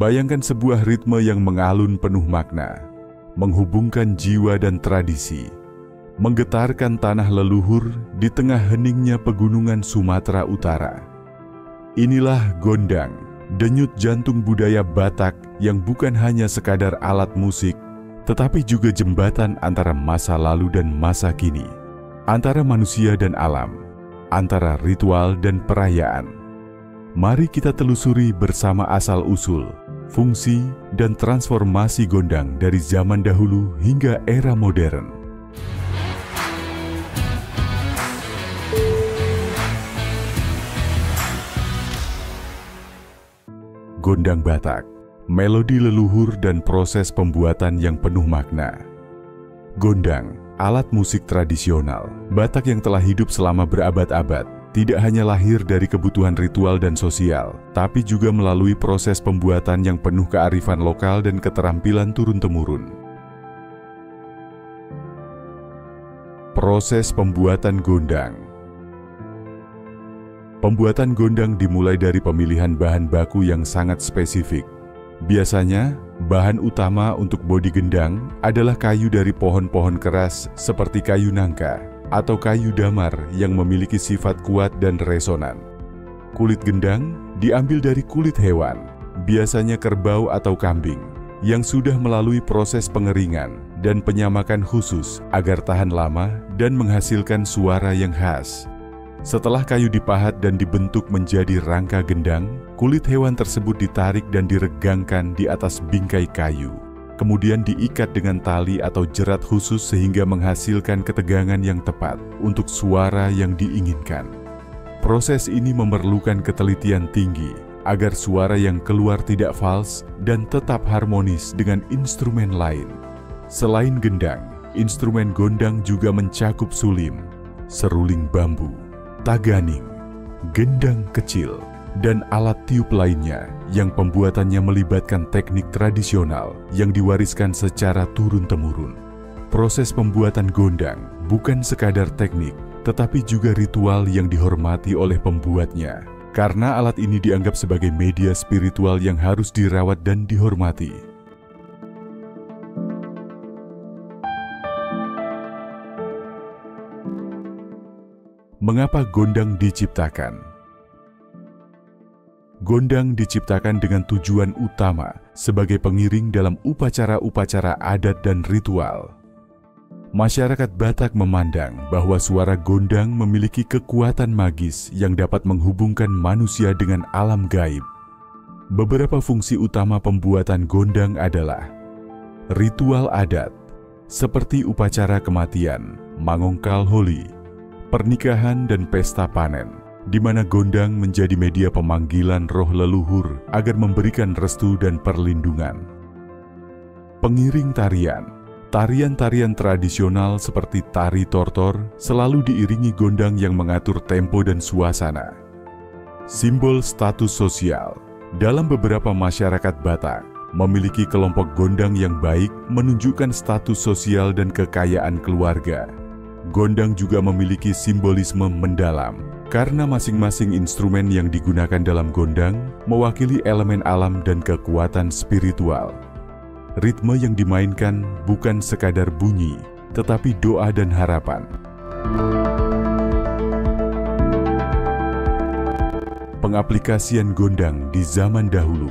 Bayangkan sebuah ritme yang mengalun penuh makna, menghubungkan jiwa dan tradisi, menggetarkan tanah leluhur di tengah heningnya pegunungan Sumatera Utara. Inilah gondang, denyut jantung budaya Batak yang bukan hanya sekadar alat musik, tetapi juga jembatan antara masa lalu dan masa kini, antara manusia dan alam, antara ritual dan perayaan. Mari kita telusuri bersama asal-usul, fungsi, dan transformasi gondang dari zaman dahulu hingga era modern. Gondang Batak, melodi leluhur dan proses pembuatan yang penuh makna. Gondang, alat musik tradisional Batak yang telah hidup selama berabad-abad, tidak hanya lahir dari kebutuhan ritual dan sosial, tapi juga melalui proses pembuatan yang penuh kearifan lokal dan keterampilan turun-temurun. Proses pembuatan gondang. Pembuatan gondang dimulai dari pemilihan bahan baku yang sangat spesifik. Biasanya, bahan utama untuk bodi gendang adalah kayu dari pohon-pohon keras seperti kayu nangka atau kayu damar yang memiliki sifat kuat dan resonan. Kulit gendang diambil dari kulit hewan, biasanya kerbau atau kambing, yang sudah melalui proses pengeringan dan penyamakan khusus agar tahan lama dan menghasilkan suara yang khas. Setelah kayu dipahat dan dibentuk menjadi rangka gendang, kulit hewan tersebut ditarik dan diregangkan di atas bingkai kayu. Kemudian diikat dengan tali atau jerat khusus sehingga menghasilkan ketegangan yang tepat untuk suara yang diinginkan. Proses ini memerlukan ketelitian tinggi agar suara yang keluar tidak fals dan tetap harmonis dengan instrumen lain. Selain gendang, instrumen gondang juga mencakup sulim, seruling bambu, taganing, gendang kecil, dan alat tiup lainnya yang pembuatannya melibatkan teknik tradisional yang diwariskan secara turun-temurun. Proses pembuatan gondang bukan sekadar teknik, tetapi juga ritual yang dihormati oleh pembuatnya, karena alat ini dianggap sebagai media spiritual yang harus dirawat dan dihormati. Mengapa gondang diciptakan? Gondang diciptakan dengan tujuan utama sebagai pengiring dalam upacara-upacara adat dan ritual. Masyarakat Batak memandang bahwa suara gondang memiliki kekuatan magis yang dapat menghubungkan manusia dengan alam gaib. Beberapa fungsi utama pembuatan gondang adalah ritual adat, seperti upacara kematian, Mangongkal Holi, pernikahan dan pesta panen, di mana gondang menjadi media pemanggilan roh leluhur agar memberikan restu dan perlindungan. Pengiring tarian. Tarian-tarian tradisional seperti tari tortor selalu diiringi gondang yang mengatur tempo dan suasana. Simbol status sosial. Dalam beberapa masyarakat Batak, memiliki kelompok gondang yang baik menunjukkan status sosial dan kekayaan keluarga. Gondang juga memiliki simbolisme mendalam, karena masing-masing instrumen yang digunakan dalam gondang mewakili elemen alam dan kekuatan spiritual. Ritme yang dimainkan bukan sekadar bunyi, tetapi doa dan harapan. Pengaplikasian gondang di zaman dahulu.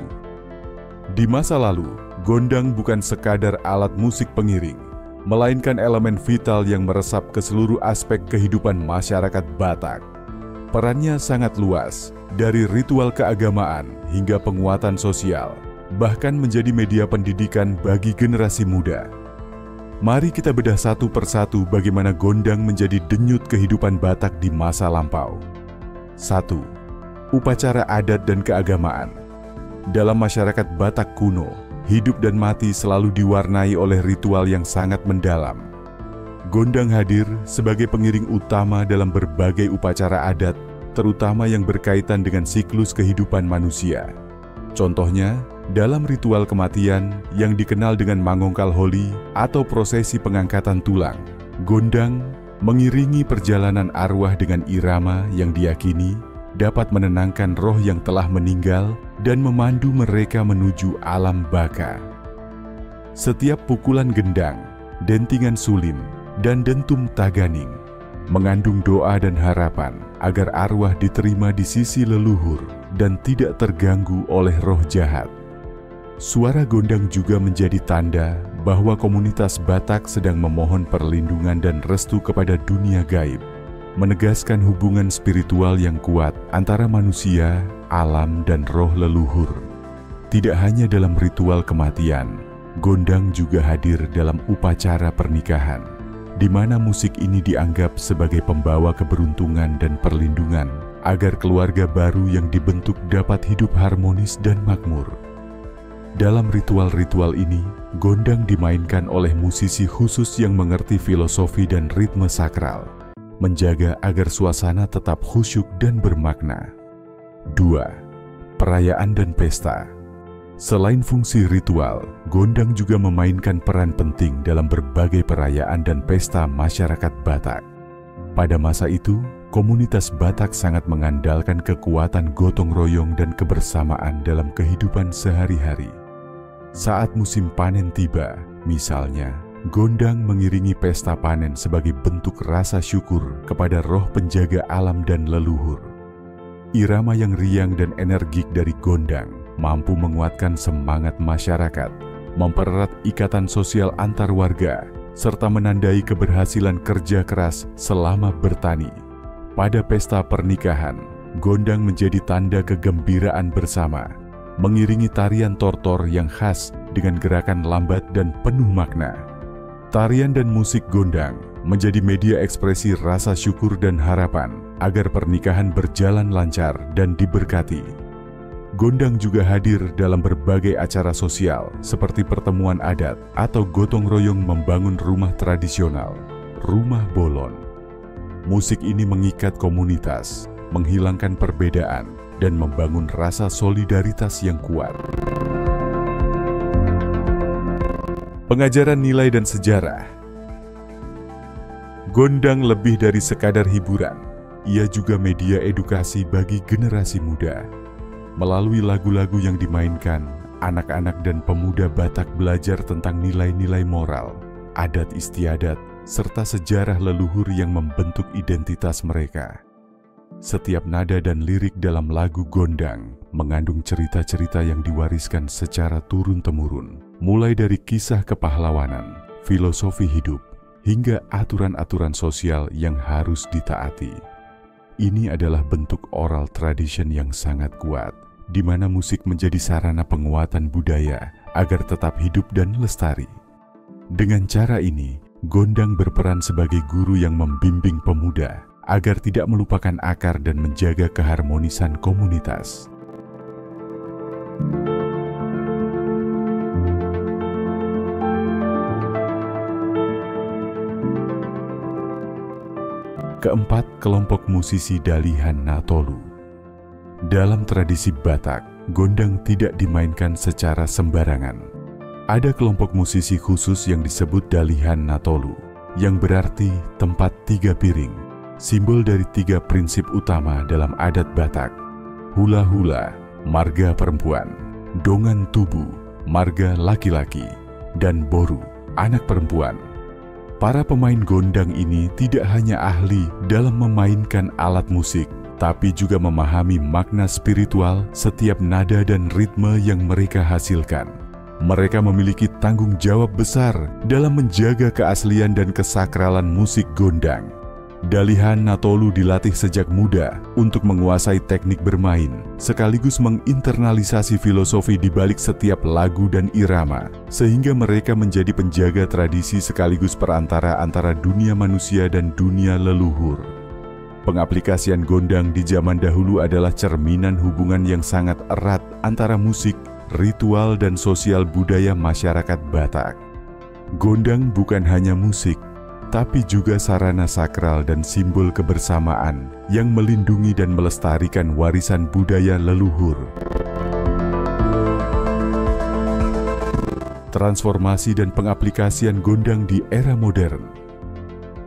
Di masa lalu, gondang bukan sekadar alat musik pengiring, melainkan elemen vital yang meresap ke seluruh aspek kehidupan masyarakat Batak. Perannya sangat luas, dari ritual keagamaan hingga penguatan sosial, bahkan menjadi media pendidikan bagi generasi muda. Mari kita bedah satu persatu bagaimana gondang menjadi denyut kehidupan Batak di masa lampau. 1. Upacara adat dan keagamaan. Dalam masyarakat Batak kuno, hidup dan mati selalu diwarnai oleh ritual yang sangat mendalam. Gondang hadir sebagai pengiring utama dalam berbagai upacara adat, terutama yang berkaitan dengan siklus kehidupan manusia. Contohnya, dalam ritual kematian yang dikenal dengan Mangongkal Holi atau prosesi pengangkatan tulang, gondang mengiringi perjalanan arwah dengan irama yang diyakini dapat menenangkan roh yang telah meninggal dan memandu mereka menuju alam baka. Setiap pukulan gendang, dentingan suling, dan dentum taganing mengandung doa dan harapan agar arwah diterima di sisi leluhur dan tidak terganggu oleh roh jahat. Suara gondang juga menjadi tanda bahwa komunitas Batak sedang memohon perlindungan dan restu kepada dunia gaib, menegaskan hubungan spiritual yang kuat antara manusia, alam, dan roh leluhur. Tidak hanya dalam ritual kematian, gondang juga hadir dalam upacara pernikahan, di mana musik ini dianggap sebagai pembawa keberuntungan dan perlindungan agar keluarga baru yang dibentuk dapat hidup harmonis dan makmur. Dalam ritual-ritual ini, gondang dimainkan oleh musisi khusus yang mengerti filosofi dan ritme sakral, menjaga agar suasana tetap khusyuk dan bermakna. 2. Perayaan dan pesta. Selain fungsi ritual, gondang juga memainkan peran penting dalam berbagai perayaan dan pesta masyarakat Batak. Pada masa itu, komunitas Batak sangat mengandalkan kekuatan gotong royong dan kebersamaan dalam kehidupan sehari-hari. Saat musim panen tiba, misalnya, gondang mengiringi pesta panen sebagai bentuk rasa syukur kepada roh penjaga alam dan leluhur. Irama yang riang dan energik dari gondang mampu menguatkan semangat masyarakat, mempererat ikatan sosial antar warga, serta menandai keberhasilan kerja keras selama bertani. Pada pesta pernikahan, gondang menjadi tanda kegembiraan bersama, mengiringi tarian tortor yang khas dengan gerakan lambat dan penuh makna. Tarian dan musik gondang menjadi media ekspresi rasa syukur dan harapan agar pernikahan berjalan lancar dan diberkati. Gondang juga hadir dalam berbagai acara sosial seperti pertemuan adat atau gotong royong membangun rumah tradisional, rumah bolon. Musik ini mengikat komunitas, menghilangkan perbedaan, dan membangun rasa solidaritas yang kuat. Pengajaran nilai dan sejarah. Gondang lebih dari sekadar hiburan, ia juga media edukasi bagi generasi muda. Melalui lagu-lagu yang dimainkan, anak-anak dan pemuda Batak belajar tentang nilai-nilai moral, adat istiadat, serta sejarah leluhur yang membentuk identitas mereka. Setiap nada dan lirik dalam lagu gondang mengandung cerita-cerita yang diwariskan secara turun-temurun, mulai dari kisah kepahlawanan, filosofi hidup, hingga aturan-aturan sosial yang harus ditaati. Ini adalah bentuk oral tradition yang sangat kuat, di mana musik menjadi sarana penguatan budaya agar tetap hidup dan lestari. Dengan cara ini, gondang berperan sebagai guru yang membimbing pemuda agar tidak melupakan akar dan menjaga keharmonisan komunitas. Keempat, kelompok musisi Dalihan Natolu. Dalam tradisi Batak, gondang tidak dimainkan secara sembarangan. Ada kelompok musisi khusus yang disebut Dalihan Natolu, yang berarti tempat tiga piring, simbol dari tiga prinsip utama dalam adat Batak: hula-hula, marga perempuan; dongan tubu, marga laki-laki; dan boru, anak perempuan. Para pemain gondang ini tidak hanya ahli dalam memainkan alat musik, tapi juga memahami makna spiritual setiap nada dan ritme yang mereka hasilkan. Mereka memiliki tanggung jawab besar dalam menjaga keaslian dan kesakralan musik gondang. Dalihan Natolu dilatih sejak muda untuk menguasai teknik bermain, sekaligus menginternalisasi filosofi di balik setiap lagu dan irama, sehingga mereka menjadi penjaga tradisi sekaligus perantara antara dunia manusia dan dunia leluhur. Pengaplikasian gondang di zaman dahulu adalah cerminan hubungan yang sangat erat antara musik, ritual, dan sosial budaya masyarakat Batak. Gondang bukan hanya musik, tapi juga sarana sakral dan simbol kebersamaan yang melindungi dan melestarikan warisan budaya leluhur. Transformasi dan pengaplikasian gondang di era modern.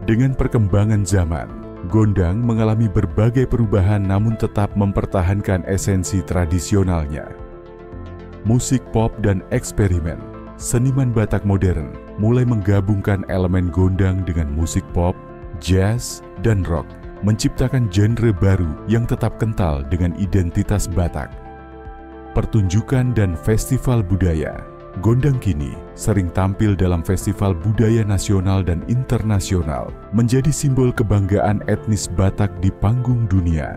Dengan perkembangan zaman, gondang mengalami berbagai perubahan namun tetap mempertahankan esensi tradisionalnya. musik pop dan eksperimen. Seniman Batak modern mulai menggabungkan elemen gondang dengan musik pop, jazz, dan rock, menciptakan genre baru yang tetap kental dengan identitas Batak. Pertunjukan dan festival budaya. Gondang kini sering tampil dalam festival budaya nasional dan internasional, menjadi simbol kebanggaan etnis Batak di panggung dunia.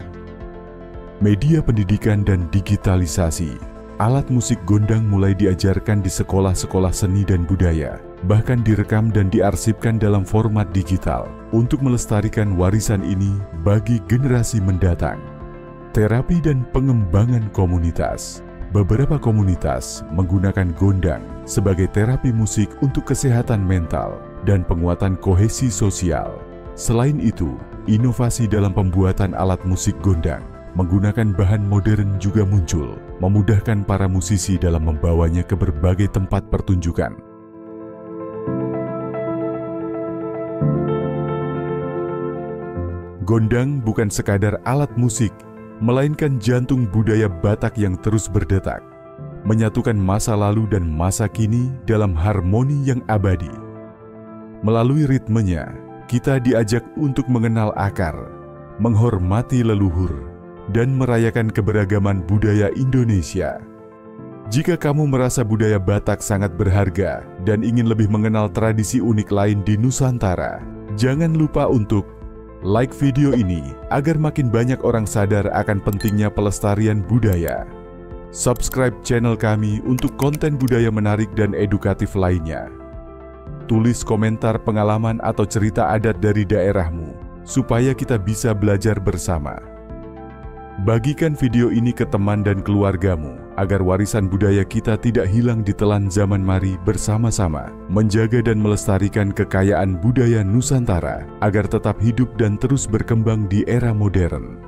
Media pendidikan dan digitalisasi. Alat musik gondang mulai diajarkan di sekolah-sekolah seni dan budaya, bahkan direkam dan diarsipkan dalam format digital untuk melestarikan warisan ini bagi generasi mendatang. Terapi dan pengembangan komunitas. Beberapa komunitas menggunakan gondang sebagai terapi musik untuk kesehatan mental dan penguatan kohesi sosial. Selain itu, inovasi dalam pembuatan alat musik gondang menggunakan bahan modern juga muncul, memudahkan para musisi dalam membawanya ke berbagai tempat pertunjukan. Gondang bukan sekadar alat musik, melainkan jantung budaya Batak yang terus berdetak, menyatukan masa lalu dan masa kini dalam harmoni yang abadi. Melalui ritmenya, kita diajak untuk mengenal akar, menghormati leluhur, dan merayakan keberagaman budaya Indonesia. Jika kamu merasa budaya Batak sangat berharga dan ingin lebih mengenal tradisi unik lain di Nusantara, jangan lupa untuk like video ini agar makin banyak orang sadar akan pentingnya pelestarian budaya. Subscribe channel kami untuk konten budaya menarik dan edukatif lainnya. Tulis komentar pengalaman atau cerita adat dari daerahmu, supaya kita bisa belajar bersama. Bagikan video ini ke teman dan keluargamu, agar warisan budaya kita tidak hilang ditelan zaman. Mari bersama-sama menjaga dan melestarikan kekayaan budaya Nusantara, agar tetap hidup dan terus berkembang di era modern.